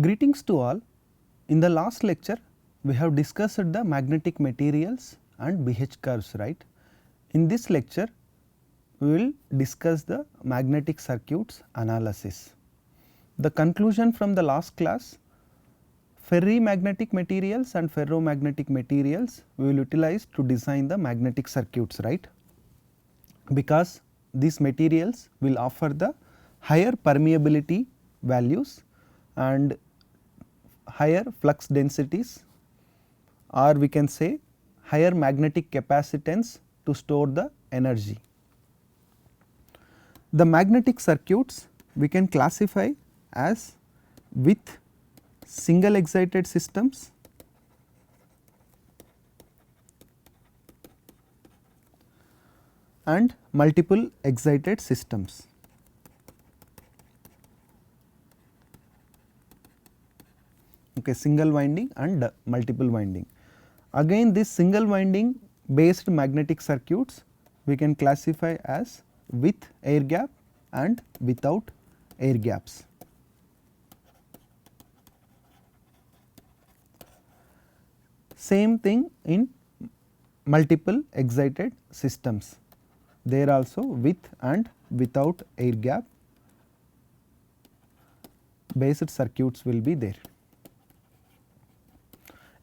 Greetings to all. In the last lecture, we have discussed the magnetic materials and BH curves, right. In this lecture, we will discuss the magnetic circuits analysis. The conclusion from the last class, ferrimagnetic materials and ferromagnetic materials we will utilize to design the magnetic circuits, right, because these materials will offer the higher permeability values and higher flux densities, or we can say higher magnetic capacitance to store the energy. The magnetic circuits we can classify as with single excited systems, and multiple excited systems. Okay, single winding and multiple winding. Again, this single winding based magnetic circuits we can classify as with air gap and without air gaps. Same thing in multiple excited systems, there also with and without air gap based circuits will be there.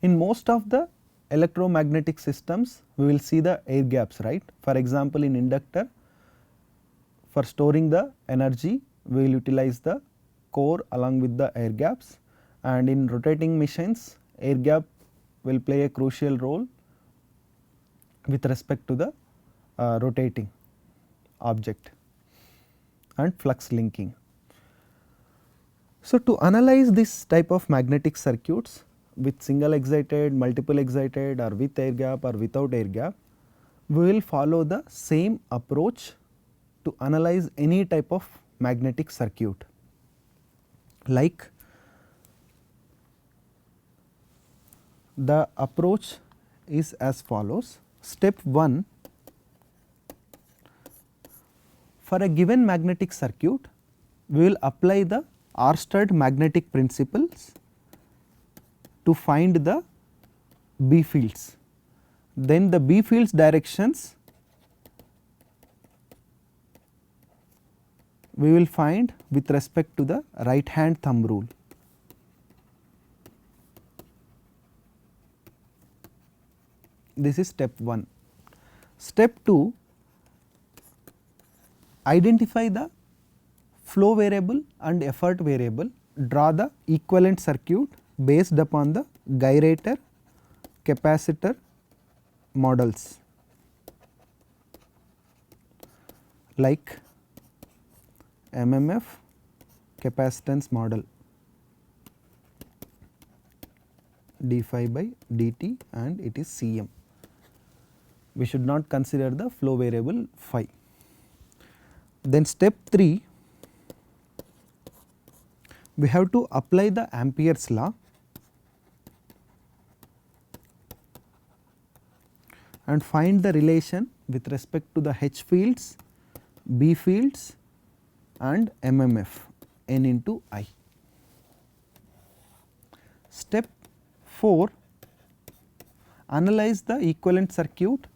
In most of the electromagnetic systems we will see the air gaps, right. For example, in inductor, for storing the energy we will utilize the core along with the air gaps, and in rotating machines air gap will play a crucial role with respect to the rotating object and flux linking. So, to analyze this type of magnetic circuits with single excited, multiple excited, or with air gap or without air gap, we will follow the same approach to analyze any type of magnetic circuit. Like the approach is as follows. Step 1, for a given magnetic circuit we will apply the Oersted magnetic principles to find the B fields. Then the B fields directions we will find with respect to the right hand thumb rule. This is step 1. Step 2, identify the flow variable and effort variable, draw the equivalent circuit based upon the gyrator capacitor models like MMF capacitance model d phi by dt, and it is Cm. We should not consider the flow variable phi. Then step 3, we have to apply the Ampere's law and find the relation with respect to the H fields, B fields and MMF n into I. Step 4, analyze the equivalent circuit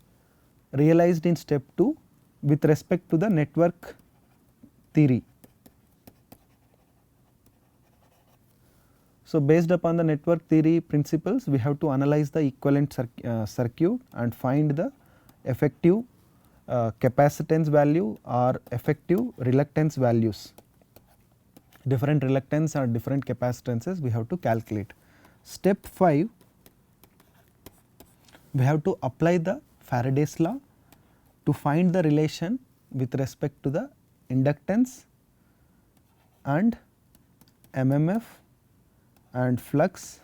realized in step 2 with respect to the network theory. So, based upon the network theory principles we have to analyze the equivalent circuit and find the effective capacitance value or effective reluctance values. Different reluctance or different capacitances we have to calculate. Step 5, we have to apply the Faraday's law to find the relation with respect to the inductance and MMF and flux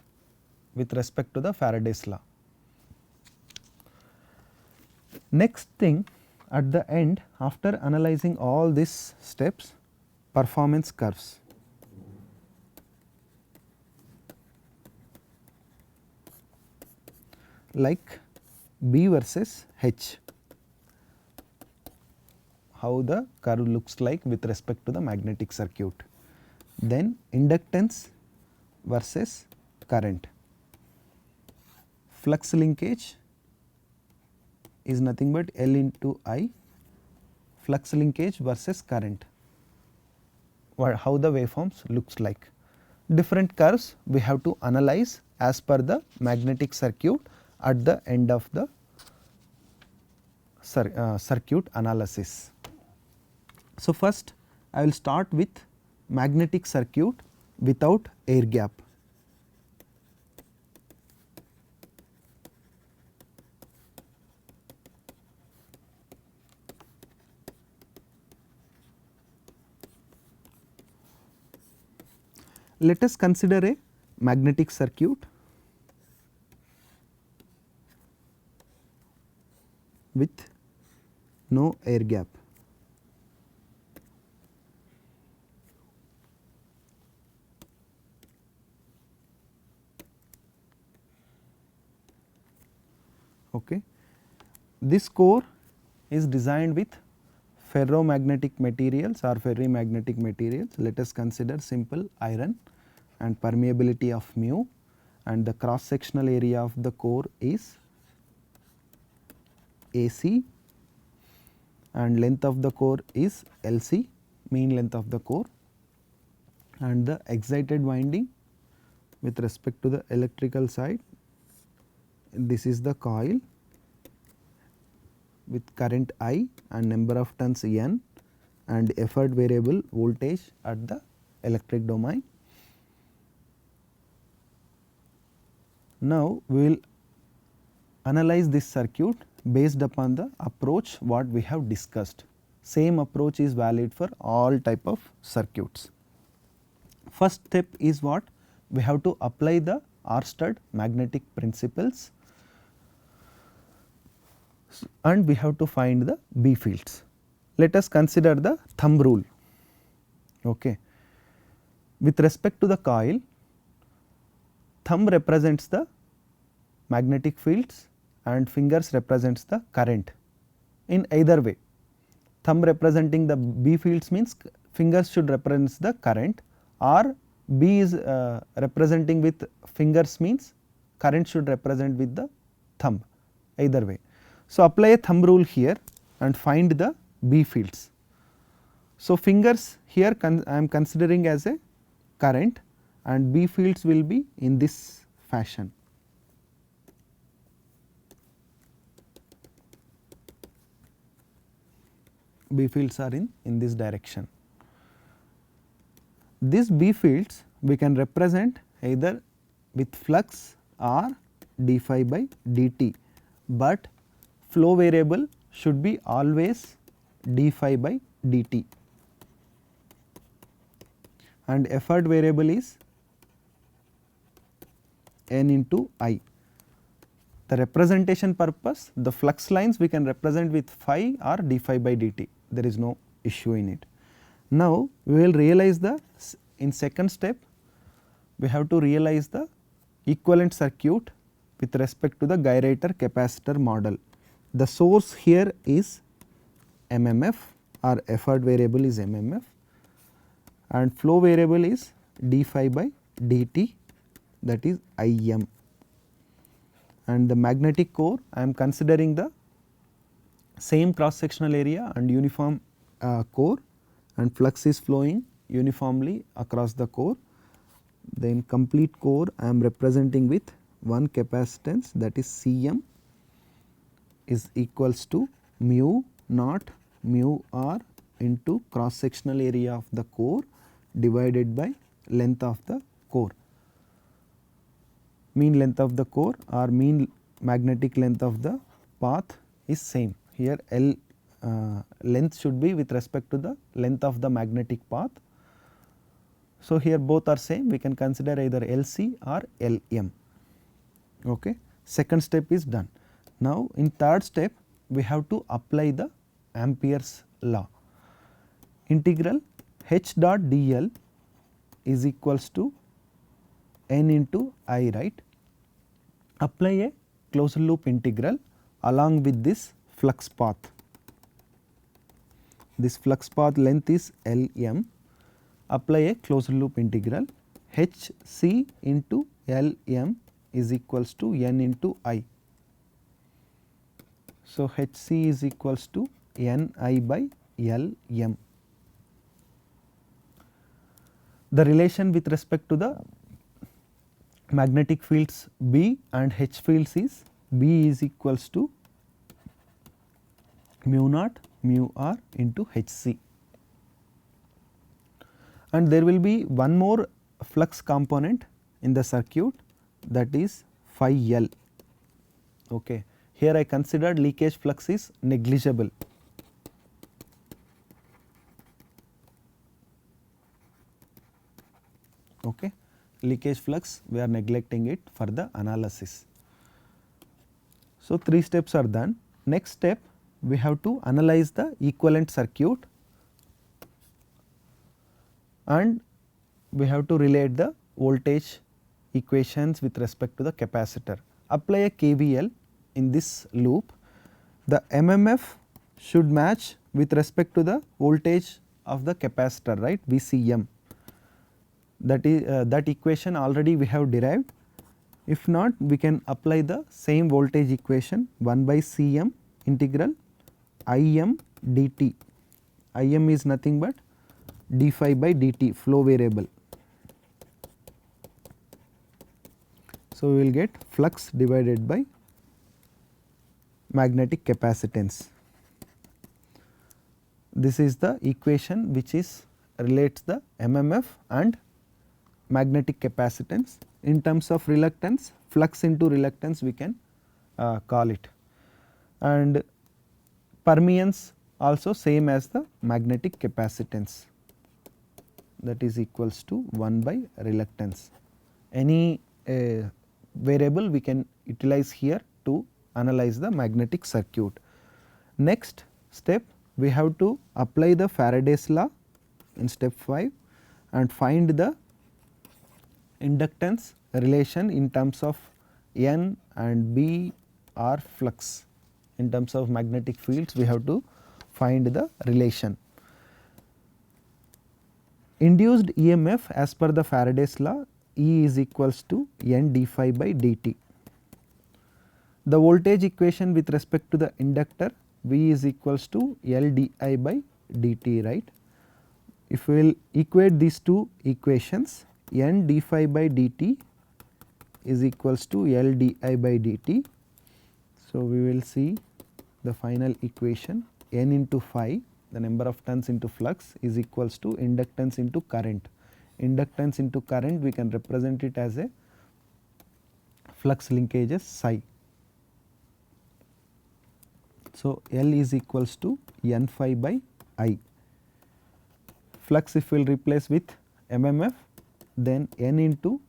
with respect to the Faraday's law. Next thing, at the end, after analyzing all these steps, performance curves. Like B versus H, how the curve looks like with respect to the magnetic circuit. Then inductance versus current. Flux linkage is nothing but L into I, flux linkage versus current, how the waveforms looks like. Different curves we have to analyze as per the magnetic circuit at the end of the circuit analysis. So, first I will start with magnetic circuit without air gap. Let us consider a magnetic circuit with no air gap. Okay. This core is designed with ferromagnetic materials or ferrimagnetic materials. Let us consider simple iron and permeability of mu, and the cross sectional area of the core is AC, and length of the core is LC, mean length of the core, and the excited winding with respect to the electrical side, this is the coil with current I and number of turns N and effort variable voltage at the electric domain. Now, we will analyze this circuit based upon the approach what we have discussed. Same approach is valid for all type of circuits. First step is what? We have to apply the Oersted magnetic principles and we have to find the B fields. Let us consider the thumb rule. Okay. With respect to the coil, thumb represents the magnetic fields and fingers represents the current in either way. Thumb representing the B fields means fingers should represent the current, or B is representing with fingers means current should represent with the thumb, either way. So, apply a thumb rule here and find the B fields. So, fingers here I am considering as a current and B fields will be in this fashion. B fields are in this direction. These B fields we can represent either with flux or d phi by dt, but flow variable should be always d phi by dt and effort variable is n into I. The representation purpose, the flux lines we can represent with phi or d phi by dt, there is no issue in it. Now, we will realize the in second step we have to realize the equivalent circuit with respect to the Guy-Reiter capacitor model. The source here is MMF or effort variable is MMF and flow variable is d phi by dt, that is Im, and the magnetic core I am considering the same cross sectional area and uniform core, and flux is flowing uniformly across the core. Then complete core I am representing with one capacitance, that is Cm is equals to mu naught mu r into cross sectional area of the core divided by length of the core. Mean length of the core or mean magnetic length of the path is same. Here L length should be with respect to the length of the magnetic path. So, here both are same, we can consider either LC or LM. Okay. Second step is done. Now, in third step we have to apply the Ampere's law. Integral H dot dl is equals to n into I, right. Apply a closed loop integral along with this flux path. This flux path length is Lm. Apply a closed loop integral. Hc into Lm is equals to N into I. So, Hc is equals to Ni by Lm. The relation with respect to the magnetic fields B and H fields is B is equals to mu naught mu r into Hc. And there will be one more flux component in the circuit, that is phi L. Okay. Here I considered leakage flux is negligible. Okay. Leakage flux we are neglecting it for the analysis. So, 3 steps are done. Next step we have to analyze the equivalent circuit and we have to relate the voltage equations with respect to the capacitor. Apply a KVL in this loop. The MMF should match with respect to the voltage of the capacitor, right, VCM. That is that equation already we have derived. If not, we can apply the same voltage equation 1 by Cm integral Im dt. Im is nothing but d phi by dt, flow variable. So, we will get flux divided by magnetic capacitance. This is the equation which is relates the MMF and magnetic capacitance. In terms of reluctance, flux into reluctance we can call it, and permeance also same as the magnetic capacitance, that is equals to 1 by reluctance. Any variable we can utilize here to analyze the magnetic circuit. Next step we have to apply the Faraday's law in step 5 and find the inductance relation in terms of N and B or flux. In terms of magnetic fields we have to find the relation. Induced EMF as per the Faraday's law, E is equals to N d phi by dt. The voltage equation with respect to the inductor, V is equals to L di by dt, right. If we will equate these two equations, N d phi by dt is equals to L di by dt. So, we will see the final equation, N into phi, the number of turns into flux, is equals to inductance into current. Inductance into current we can represent it as a flux linkages psi. So, L is equals to N phi by I. Flux if we will replace with MMF, then N into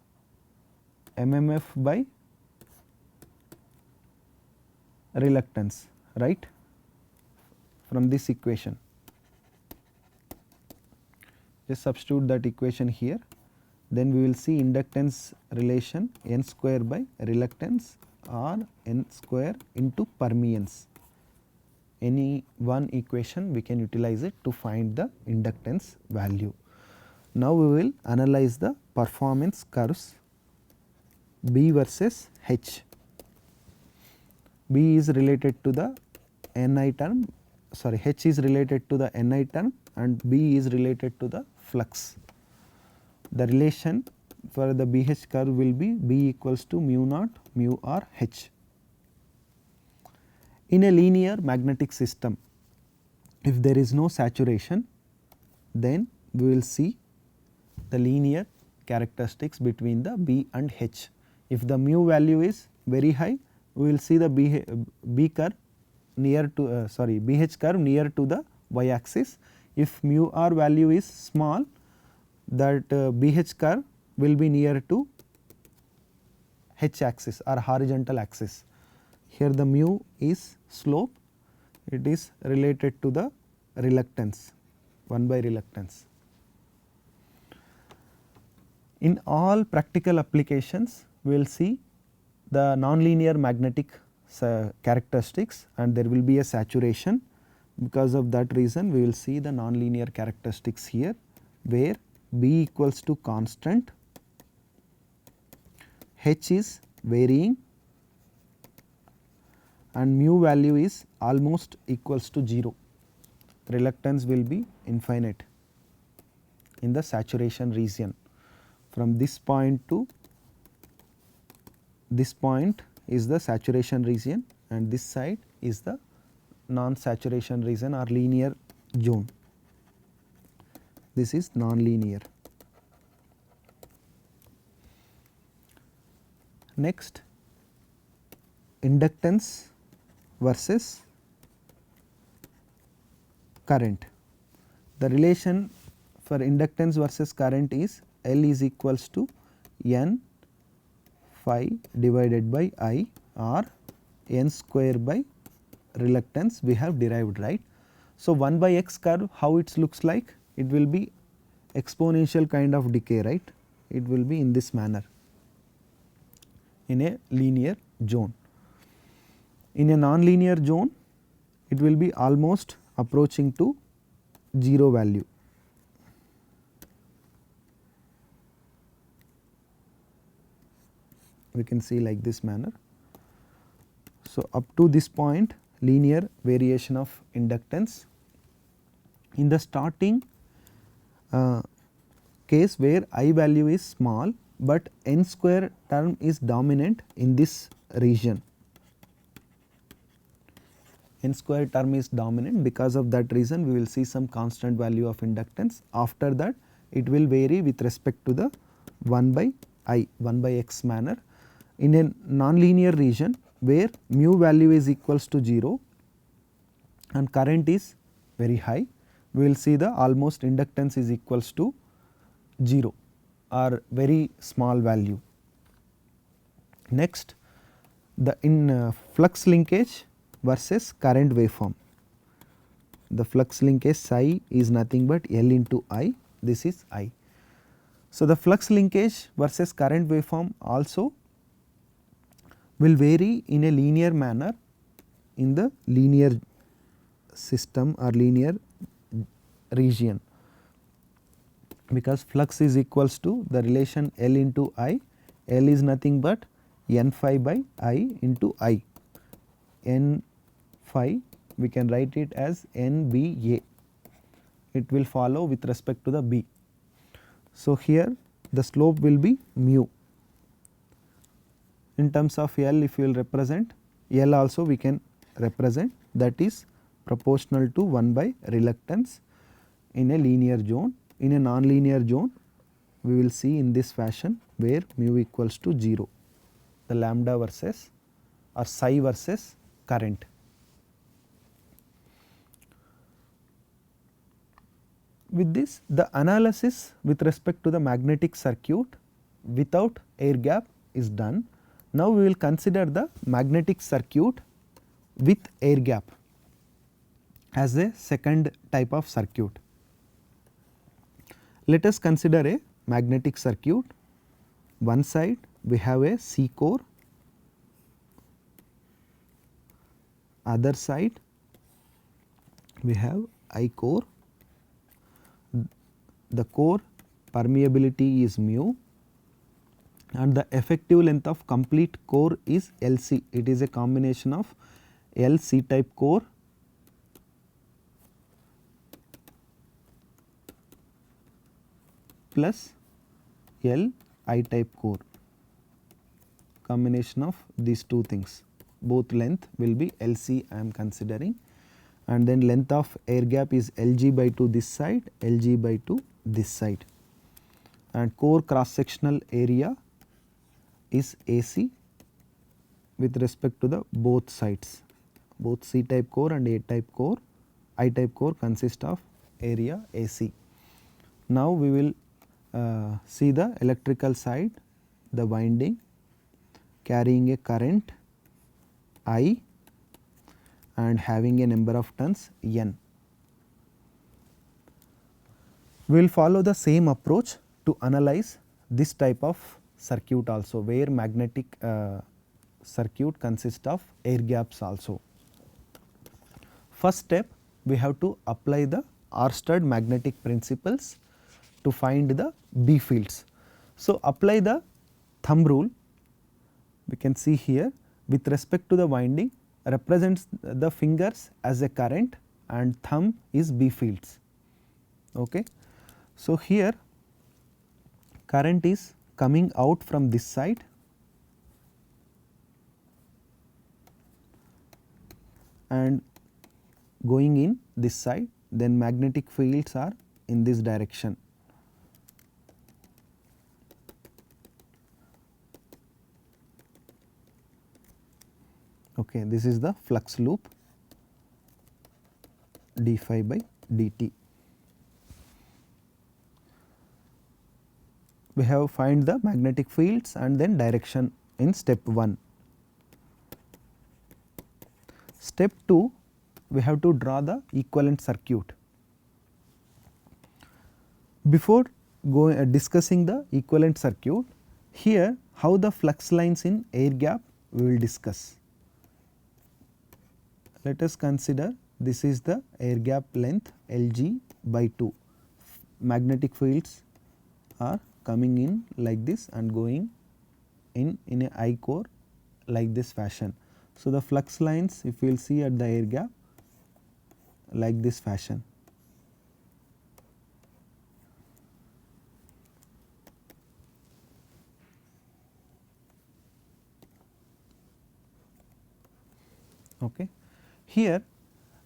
MMF by reluctance, right, from this equation. Just substitute that equation here, then we will see inductance relation N square by reluctance or N square into permeance. Any one equation we can utilize it to find the inductance value. Now, we will analyze the performance curves B versus H. B is related to the Ni term, sorry, H is related to the Ni term and B is related to the flux. The relation for the BH curve will be B equals to mu naught mu r H. In a linear magnetic system, if there is no saturation, then we will see the linear characteristics between the B and H. If the mu value is very high, we will see the B curve near to BH curve near to the y axis. If mu r value is small, that BH curve will be near to H axis or horizontal axis. Here the mu is slope, it is related to the reluctance, 1 by reluctance. In all practical applications, we will see the nonlinear magnetic characteristics and there will be a saturation. Because of that reason, we will see the nonlinear characteristics here, where B equals to constant H is varying and mu value is almost equals to 0, reluctance will be infinite in the saturation region. From this point to this point is the saturation region and this side is the non-saturation region or linear zone. This is non-linear. Next, inductance versus current. The relation for inductance versus current is L is equals to N phi divided by I or N square by reluctance we have derived, right. So, 1 by x curve how it looks like? It will be exponential kind of decay, right. It will be in this manner in a linear zone. In a non-linear zone it will be almost approaching to 0 value. We can see like this manner. So, up to this point linear variation of inductance. In the starting case where I value is small, but n square term is dominant in this region. N square term is dominant, because of that reason we will see some constant value of inductance. After that it will vary with respect to the 1 by I, 1 by x manner. In a non-linear region where mu value is equals to 0 and current is very high, we will see the almost inductance is equals to 0 or very small value. Next, the flux linkage versus current waveform. The flux linkage psi is nothing but L into I, this is I. So, the flux linkage versus current waveform also will vary in a linear manner in the linear system or linear region, because flux is equals to the relation L into I. L is nothing but N phi by I into I. N phi we can write it as N B A, it will follow with respect to the B. So, here the slope will be mu. In terms of L, if you will represent L also we can represent, that is proportional to 1 by reluctance in a linear zone. In a non-linear zone we will see in this fashion where mu equals to 0, the lambda versus or psi versus current. With this, the analysis with respect to the magnetic circuit without air gap is done. Now, we will consider the magnetic circuit with air gap as a second type of circuit. Let us consider a magnetic circuit. One side we have a C core, other side we have I core. The core permeability is mu and the effective length of complete core is LC. It is a combination of L C type core plus L I type core, combination of these two things. Both length will be LC I am considering, and then length of air gap is Lg by 2 this side, Lg by 2 this side, and core cross sectional area is AC with respect to the both sides. Both C type core and A type core, I type core consist of area AC. Now, we will see the electrical side, the winding carrying a current I and having a number of turns N. We will follow the same approach to analyze this type of circuit also, where magnetic circuit consists of air gaps also. First step, we have to apply the Oersted magnetic principles to find the B fields. So, apply the thumb rule. we can see here with respect to the winding represents the fingers as a current and thumb is B fields. Okay. So, here current is coming out from this side and going in this side, then magnetic fields are in this direction. Okay, this is the flux loop d phi by dt. We have find the magnetic fields and then direction in step 1. Step 2, we have to draw the equivalent circuit. Before discussing the equivalent circuit, here how the flux lines in air gap we will discuss. Let us consider this is the air gap length Lg by 2. Magnetic fields are coming in like this and going in a I core like this fashion. So, the flux lines if we will see at the air gap like this fashion. Okay. Here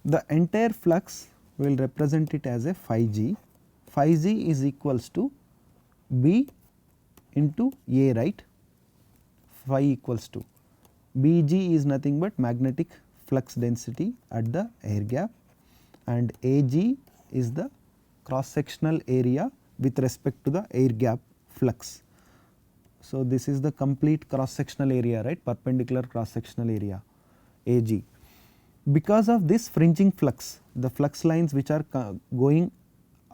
the entire flux we will represent it as a phi g. Phi g is equals to B into A, right, phi equals to Bg is nothing but magnetic flux density at the air gap and Ag is the cross sectional area with respect to the air gap flux. So, this is the complete cross sectional area, right, perpendicular cross sectional area Ag. Because of this fringing flux, the flux lines which are going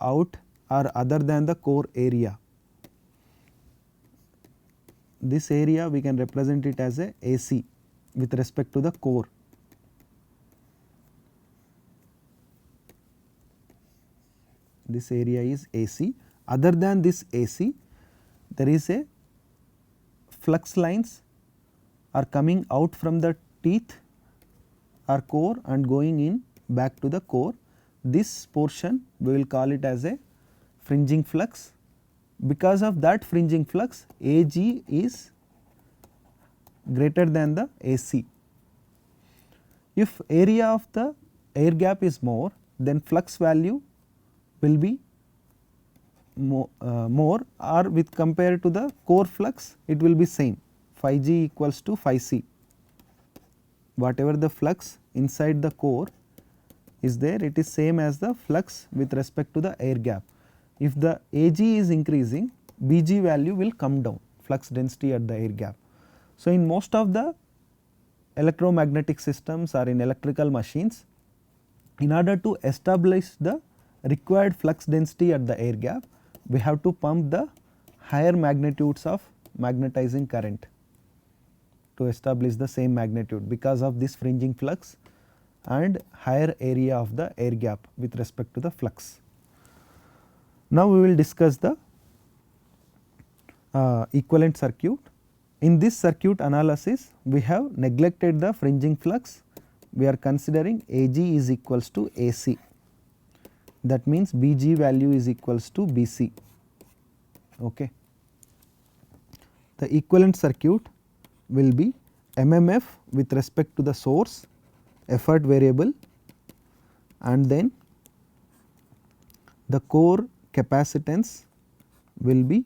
out are other than the core area. This area we can represent it as a AC with respect to the core. This area is AC. Other than this AC, there is a flux lines are coming out from the teeth or core and going in back to the core. This portion we will call it as a fringing flux. Because of that fringing flux, Ag is greater than the AC. If area of the air gap is more, then flux value will be more or with compared to the core flux it will be same, phi g equals to phi c. Whatever the flux inside the core is there, it is same as the flux with respect to the air gap. If the Ag is increasing, Bg value will come down, flux density at the air gap. So, in most of the electromagnetic systems or in electrical machines, in order to establish the required flux density at the air gap, we have to pump the higher magnitudes of magnetizing current to establish the same magnitude because of this fringing flux and higher area of the air gap with respect to the flux. Now, we will discuss the equivalent circuit. In this circuit analysis, we have neglected the fringing flux. We are considering Ag is equals to AC. That means Bg value is equals to Bc. Okay. The equivalent circuit will be MMF with respect to the source, effort variable, and then the core capacitance will be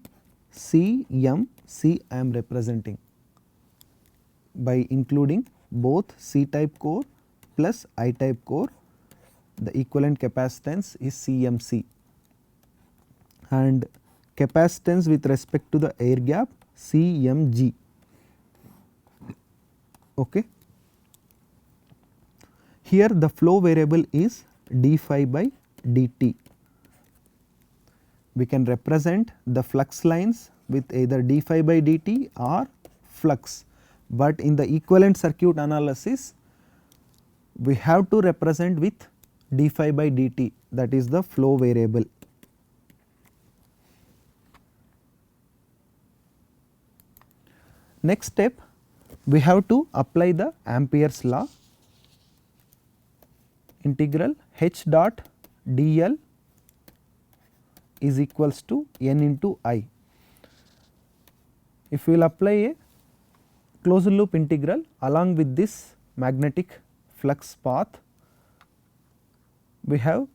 Cm. C I am representing by including both C type core plus I type core. The equivalent capacitance is Cmc and capacitance with respect to the air gap Cmg. Okay. Here the flow variable is d phi by dt. We can represent the flux lines with either d phi by dt or flux, but in the equivalent circuit analysis we have to represent with d phi by dt, that is the flow variable. Next step, we have to apply the Ampere's law. Integral H dot dl is equals to n into I. If we will apply a closed loop integral along with this magnetic flux path, we have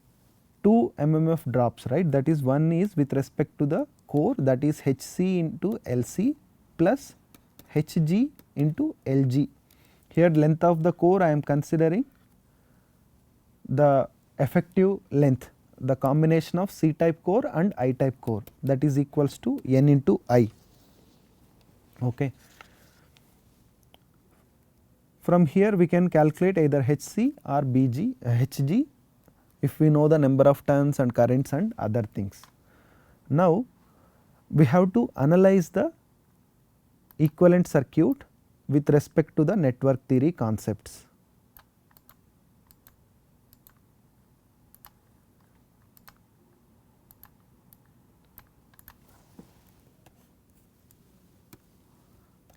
two MMF drops, right. That is, one is with respect to the core, that is Hc into Lc plus Hg into Lg. Here length of the core I am considering the effective length, the combination of C type core and I type core, that is equals to n into I. Okay. From here we can calculate either Hc or Hg if we know the number of turns and currents and other things. Now we have to analyze the equivalent circuit with respect to the network theory concepts.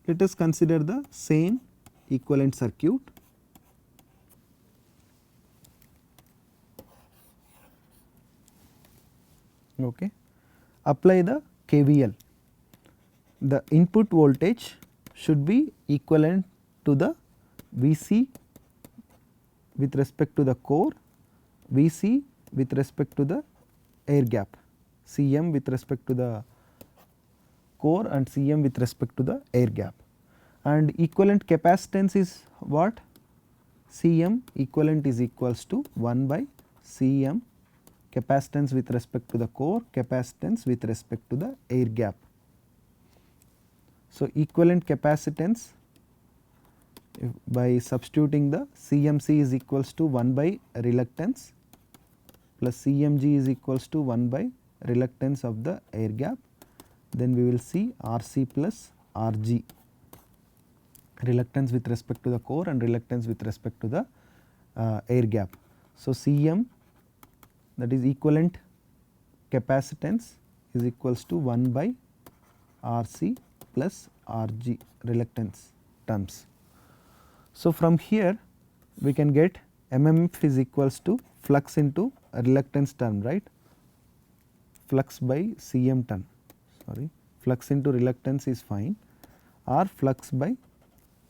Let us consider the same equivalent circuit. Okay. Apply the KVL. The input voltage should be equivalent to the Vc with respect to the core, Vc with respect to the air gap, Cm with respect to the core and Cm with respect to the air gap. And equivalent capacitance is what? Cm equivalent is equals to 1 by Cm, capacitance with respect to the core, capacitance with respect to the air gap. So equivalent capacitance, by substituting the Cmc is equals to 1 by reluctance plus Cmg is equals to 1 by reluctance of the air gap, then we will see Rc plus Rg, reluctance with respect to the core and reluctance with respect to the air gap. So Cm, that is equivalent capacitance, is equals to 1 by Rc plus Rg, reluctance terms. So from here we can get MMF is equals to flux into reluctance term, right, flux by Cm term, sorry, flux into reluctance is fine, or flux by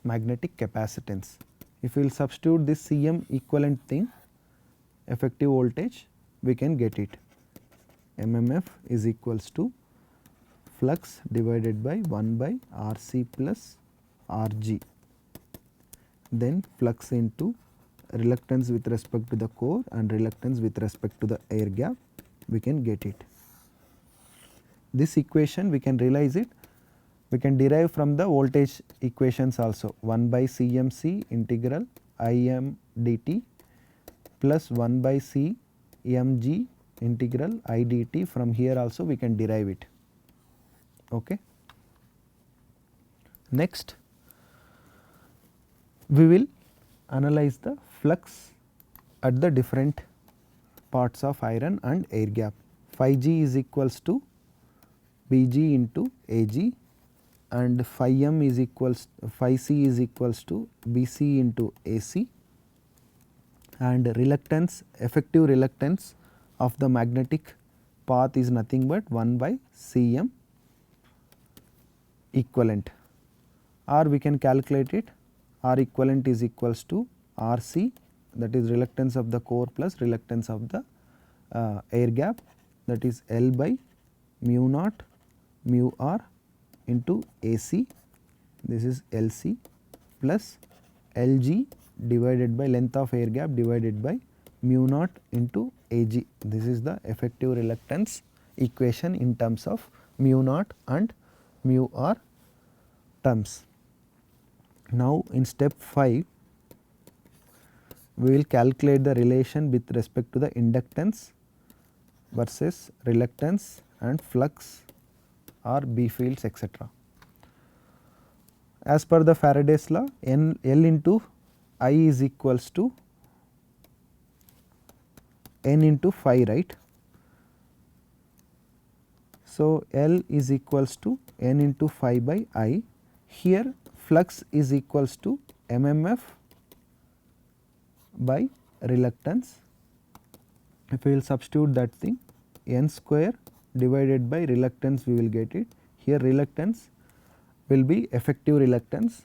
magnetic capacitance. If we will substitute this Cm equivalent thing, effective voltage, we can get it. MMF is equals to flux divided by 1 by Rc plus Rg, then flux into reluctance with respect to the core and reluctance with respect to the air gap, we can get it. This equation we can realize it, we can derive from the voltage equations also, 1 by Cmc integral Im dt plus 1 by Cmg integral I dt, from here also we can derive it. Okay. Next we will analyze the flux at the different parts of iron and air gap. Phi g is equals to Bg into Ag and phi m is equals, phi c is equals to Bc into Ac, and reluctance, effective reluctance of the magnetic path is nothing but 1 by Cm equivalent, or we can calculate it, R equivalent is equals to Rc, that is reluctance of the core plus reluctance of the air gap, that is L by mu naught mu r into Ac, this is Lc plus Lg divided by length of air gap divided by mu naught into Ag, this is the effective reluctance equation in terms of mu naught and mu r terms. Now in step 5 we will calculate the relation with respect to the inductance versus reluctance and flux or B fields, etc. As per the Faraday's law, L into I is equals to N into phi, right. So L is equals to N into phi by I. Here flux is equals to mmf by reluctance. If we will substitute that thing, n square divided by reluctance, we will get it. Here reluctance will be effective reluctance,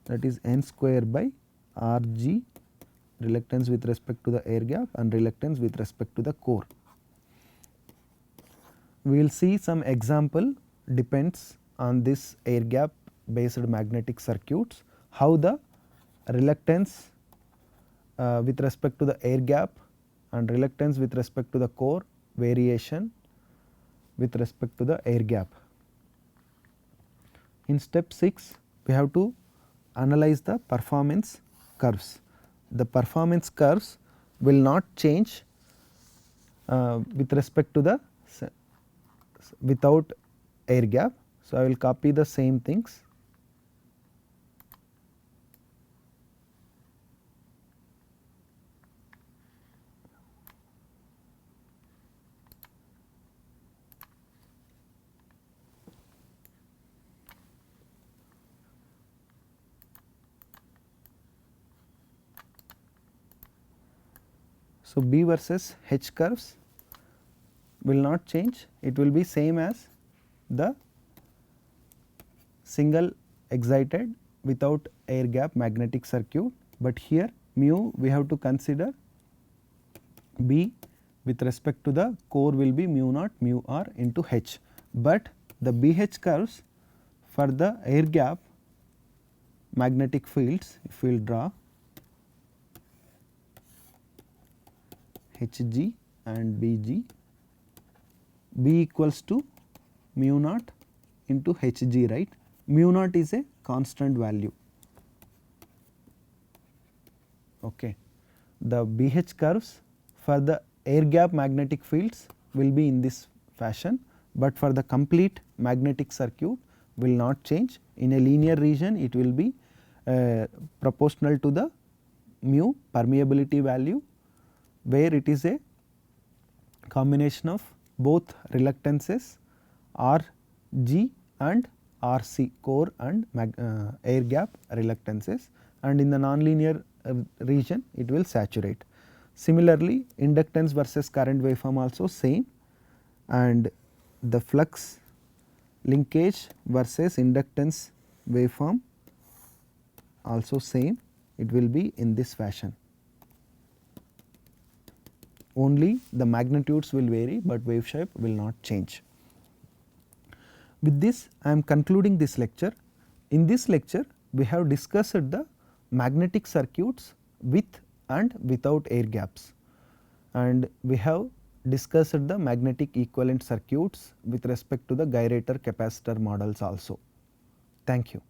that is n square by Rg, reluctance with respect to the air gap and reluctance with respect to the core. We will see some example depends on this air gap based magnetic circuits, how the reluctance with respect to the air gap and reluctance with respect to the core variation with respect to the air gap. In step 6, we have to analyze the performance curves. The performance curves will not change with respect to the without air gap. So, I will copy the same things. So, B versus H curves will not change, it will be same as the single excited without air gap magnetic circuit, but here mu we have to consider B with respect to the core will be mu naught mu r into H, but the BH curves for the air gap magnetic fields, if we will draw Hg and Bg, B equals to mu naught into Hg, right. Mu naught is a constant value. Okay. The BH curves for the air gap magnetic fields will be in this fashion, but for the complete magnetic circuit will not change. In a linear region it will be proportional to the mu permeability value, where it is a combination of both reluctances Rg and Rc, core and air gap reluctances, and in the nonlinear region it will saturate. Similarly, inductance versus current waveform also same, and the flux linkage versus inductance waveform also same, it will be in this fashion. Only the magnitudes will vary, but wave shape will not change. With this, I am concluding this lecture. In this lecture, we have discussed the magnetic circuits with and without air gaps, and we have discussed the magnetic equivalent circuits with respect to the gyrator capacitor models also. Thank you.